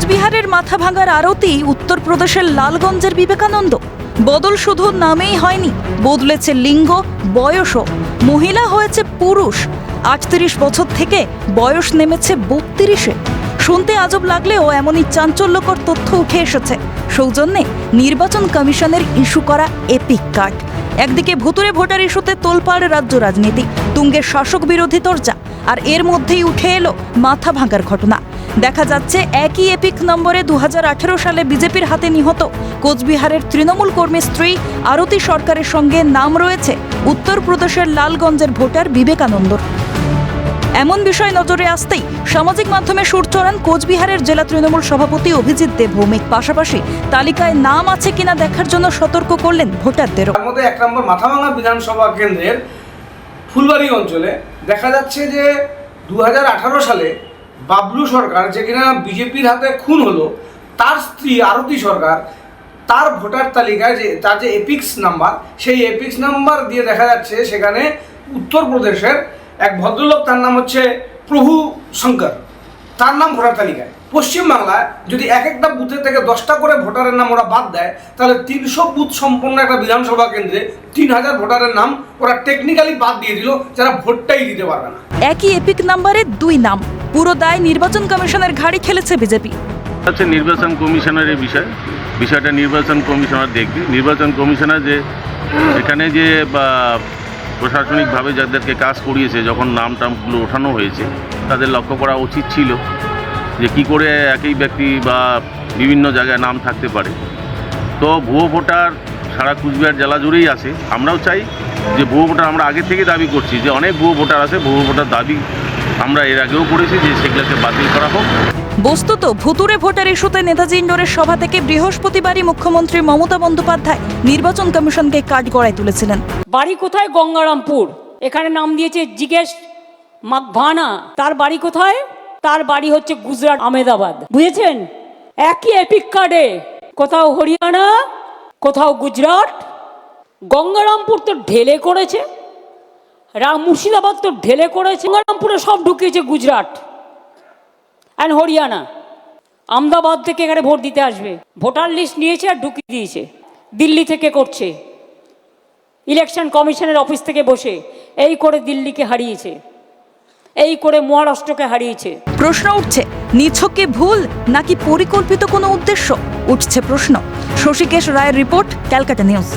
কোচবিহারের মাথাভাঙার আরতি উত্তরপ্রদেশের লালগঞ্জের বিবেকানন্দ। বদল শুধু নামেই হয়নি, বদলেছে লিঙ্গ, বয়সও। মহিলা হয়েছে পুরুষ। ৩৮ বছর থেকে বয়স নেমেছে ৩২-এ। শুনতে আজব লাগলেও এমনই চাঞ্চল্যকর তথ্য উঠে এসেছে সৌজন্যে নির্বাচন কমিশনের ইস্যু করা এপিক কার্ড। একদিকে ভুতুরে ভোটার ইস্যুতে তোলপাড় রাজ্য রাজনীতি, তুঙ্গে শাসক বিরোধী তরজা, আর এর মধ্যেই উঠে এলো মাথাভাঙার ঘটনা। দেখা যাচ্ছে একই এপিক নম্বরে ২০১৮ সালে বিজেপির হাতে নিহত কোচবিহারের তৃণমূল কর্মী স্ত্রী আরতি সরকারের সঙ্গে নাম রয়েছে উত্তরপ্রদেশের লালগঞ্জের ভোটার বিবেকানন্দর। এমন বিষয় নজরে আসতেই সামাজিক মাধ্যমে সুর চড়ান কোচবিহারের জেলা তৃণমূল সভাপতি অভিজিৎ দেব ভৌমিক। পাশাপাশি তালিকায় নাম আছে কিনা দেখার জন্য সতর্ক করলেন ভোটারদেরও। তার মধ্যে ১ নম্বর মাথাভাঙা বিধানসভা কেন্দ্রের ফুলবাড়ি অঞ্চলে দেখা যাচ্ছে যে ২০১৮ সালে বাবলু সরকার, যে কিনা বিজেপির হাতে খুন হলো, তার স্ত্রী আরতি সরকার, তার ভোটার তালিকায় যে তার যে এপিক্স নাম্বার, সেই এপিক্স নাম্বার দিয়ে দেখা যাচ্ছে সেখানে উত্তরপ্রদেশের এক ভদ্রলোক, তার নাম হচ্ছে প্রভু শঙ্কর, তার নাম ভোটার তালিকায়। পশ্চিমবাংলায় যদি এক একটা বুথে থেকে 10টা করে ভোটারের নাম ওরা বাদ দেয়, তাহলে 300 বুথ সম্পন্ন একটা বিধানসভা কেন্দ্রে 3000 ভোটারের নাম ওরা টেকনিক্যালি বাদ দিয়ে দিল, যারা ভোটটাই দিতে পারবে না। একই এপিক নাম্বারে 2 নাম, পুরো দায় নির্বাচন কমিশনের ঘাড়ি খেলেছে বিজেপি। আচ্ছা, নির্বাচন কমিশনারের বিষয়টা নির্বাচন কমিশনার দেখবে। নির্বাচন কমিশনার যে এখানে যে প্রশাসনিকভাবে যাদেরকে কাজ করিয়েছে, যখন নামগুলো ওঠানো হয়েছে, তাদের লক্ষ্য করা উচিত ছিল যে কি করে একই ব্যক্তি বা বিভিন্ন জায়গায় নাম থাকতে পারে। তো ভুয়ো ভোটার সারা কুচবিহার জেলা জুড়েই আছে। আমরাও চাই যে ভুয়ো ভোটার, আমরা আগে থেকে দাবি করছি যে অনেক ভুয়ো ভোটার আছে, ভুয়ো ভোটার দাবি আমরা এর আগেও করেছি যে সেগুলোকে বাতিল করা হোক। বস্তুত ভুতুরে ভোটার ইস্যুতে নেতাজি ইন্ডোরের সভা থেকে বৃহস্পতিবারই মুখ্যমন্ত্রী মমতা বন্দ্যোপাধ্যায় নির্বাচন কমিশনকে কাঠগড়ায় তুলেছিলেন। বাড়ি কোথায়? গঙ্গারামপুর। এখানে নাম দিয়েছে জিজ্ঞেস মাকভানা। তার বাড়ি কোথায়? তার বাড়ি হচ্ছে গুজরাট, আহমেদাবাদ। বুঝেছেন? একই এপিক কার্ডে কোথাও হরিয়ানা, কোথাও গুজরাট। গঙ্গারামপুর তো ঢেলে করেছে, মুর্শিদাবাদ তো ঢেলে করেছে, গঙ্গারামপুরে সব ঢুকিয়েছে গুজরাট অ্যান্ড হরিয়ানা। আহমেদাবাদ থেকে এখানে ভোট দিতে আসবে, ভোটার লিস্ট নিয়েছে আর ঢুকিয়ে দিয়েছে। দিল্লি থেকে করছে, ইলেকশন কমিশনের অফিস থেকে বসে এই করে দিল্লিকে হারিয়েছে, এই করে মহারাষ্ট্রকে হারিয়েছে। প্রশ্ন উঠছে, নিছকে ভুল নাকি পরিকল্পিত কোনো উদ্দেশ্য? উঠছে প্রশ্ন। শশীকেশ রায়ের রিপোর্ট, ক্যালকাটা নিউজ।